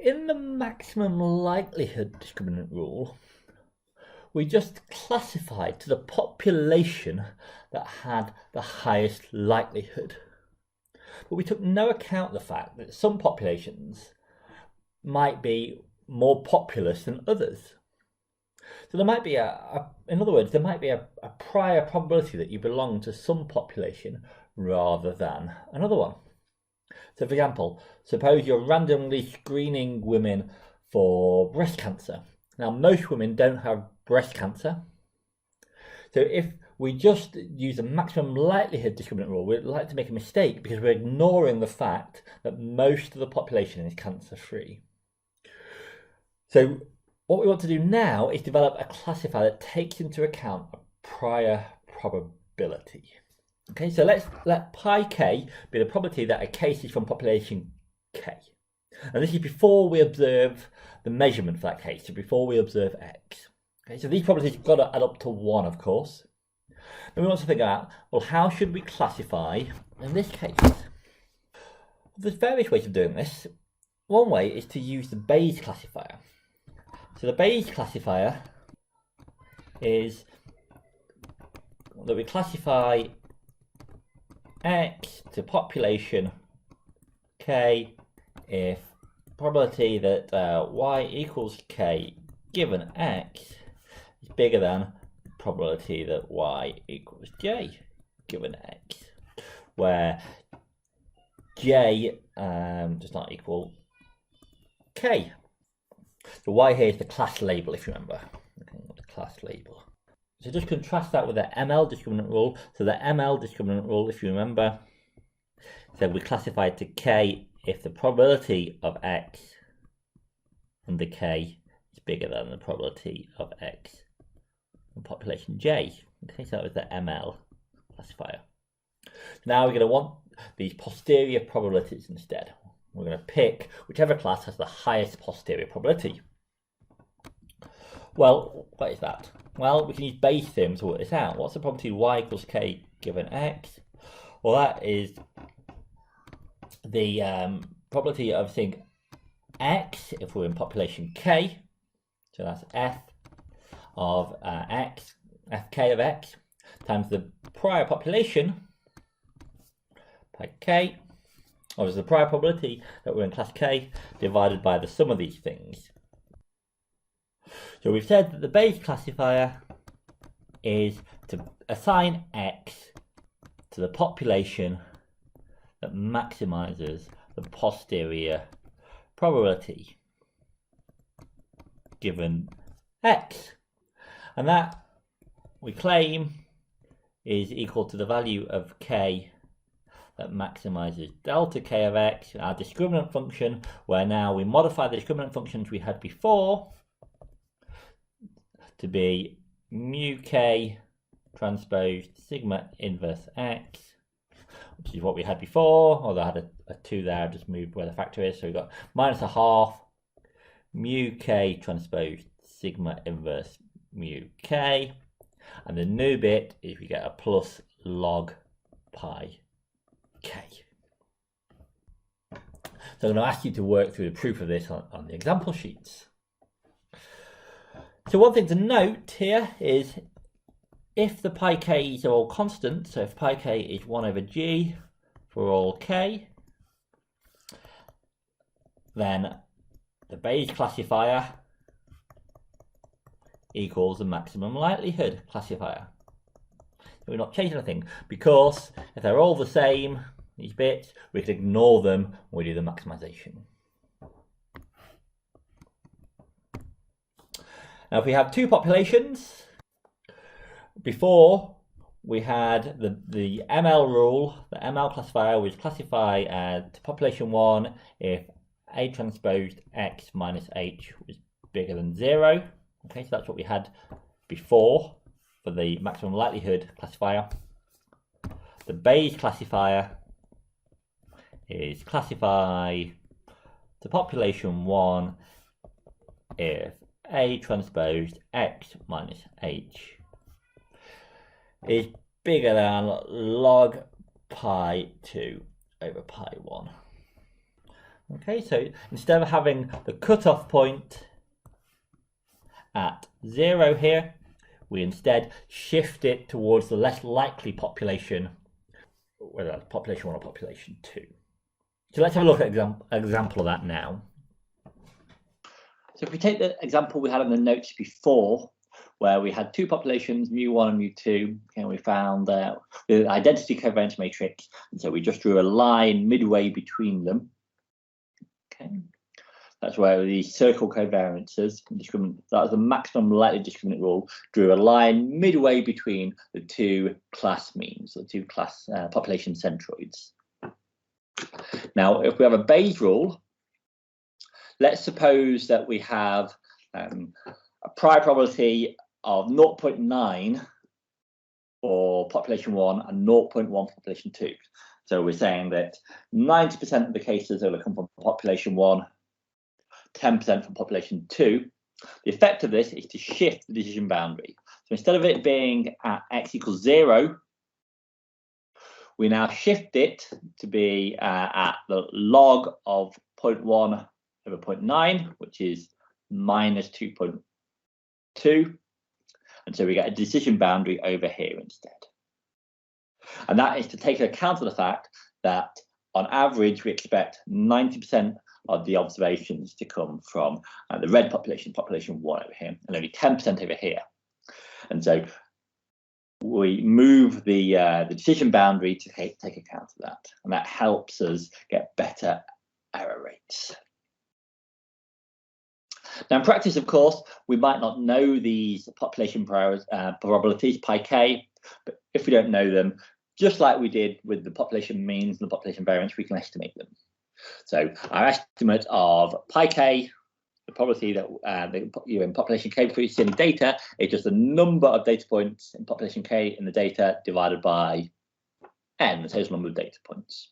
in the maximum likelihood discriminant rule, we just classified to the population that had the highest likelihood. But we took no account of the fact that some populations might be more populous than others. So there might be in other words, there might be a prior probability that you belong to some population rather than another one. So for example, suppose you're randomly screening women for breast cancer. Now most women don't have breast cancer. So if we just use the maximum likelihood discriminant rule, we'd like to make a mistake because we're ignoring the fact that most of the population is cancer free. So what we want to do now is develop a classifier that takes into account a prior probability. Okay, so let's let pi k be the probability that a case is from population k. And this is before we observe the measurement for that case, so before we observe x. Okay, so these probabilities have got to add up to 1, of course. Then we want to figure out, well, how should we classify in this case? There's various ways of doing this. One way is to use the Bayes classifier. So the Bayes classifier is that we classify x to population k if probability that y equals k given x is bigger than probability that y equals j given x, where j does not equal k. So y here is the class label, if you remember. The class label. So just contrast that with the ML discriminant rule. So the ML discriminant rule, if you remember, said we classify to k if the probability of x under k is bigger than the probability of x in population j. Okay, so that was the ML classifier. Now we're going to want these posterior probabilities instead. We're going to pick whichever class has the highest posterior probability. Well, what is that? Well, we can use Bayes' theorem to work this out. What's the probability y equals k given x? Well, that is the probability of seeing x if we're in population k. So that's f of x, fk of x, times the prior population, pi k, or is the prior probability that we're in class k, divided by the sum of these things. So we've said that the Bayes classifier is to assign x to the population that maximizes the posterior probability given x. And that, we claim, is equal to the value of k that maximizes delta k of x, our discriminant function, where now we modify the discriminant functions we had before to be mu k transposed sigma inverse x, which is what we had before, although I had a 2 there, I just moved where the factor is, so we've got minus a half mu k transposed sigma inverse mu k, and the new bit is we get a plus log pi k. So I'm going to ask you to work through the proof of this on the example sheets. So one thing to note here is if the pi k's are all constant, so if pi k is 1 over g for all k, then the Bayes classifier equals the maximum likelihood classifier. So we're not changing anything, because if they're all the same, these bits, we can ignore them when we do the maximization. Now if we have two populations, before we had the ML rule, the ML classifier was classify to population 1 if A transposed X minus H was bigger than 0. Okay, so that's what we had before for the maximum likelihood classifier. The Bayes classifier is classify to population 1 if A transposed X minus H is bigger than log pi 2 over pi 1. Okay, so instead of having the cutoff point at 0 here, we instead shift it towards the less likely population, whether that's population 1 or population 2. So let's have a look at an example of that now. So if we take the example we had in the notes before, where we had two populations, mu1 and mu2, and we found the identity covariance matrix, and so we just drew a line midway between them. Okay, that's where the circle covariances, that was the maximum likely discriminant rule, drew a line midway between the two class means, the two class population centroids. Now, if we have a Bayes rule, let's suppose that we have a prior probability of 0.9 for population 1 and 0.1 for population 2. So we're saying that 90% of the cases are going to come from population 1, 10% from population 2. The effect of this is to shift the decision boundary. So instead of it being at x equals 0, we now shift it to be at the log of 0.1 over 0.9, which is minus 2.2. And so we get a decision boundary over here instead. And that is to take account of the fact that on average, we expect 90% of the observations to come from the red population, population 1 over here, and only 10% over here. And so we move the decision boundary to take account of that. And that helps us get better error rates. Now, in practice, of course, we might not know these population probabilities, pi k, but if we don't know them, just like we did with the population means and the population variance, we can estimate them. So our estimate of pi k, the probability that you're in population k before you see any data, is just the number of data points in population k in the data divided by n, the total number of data points.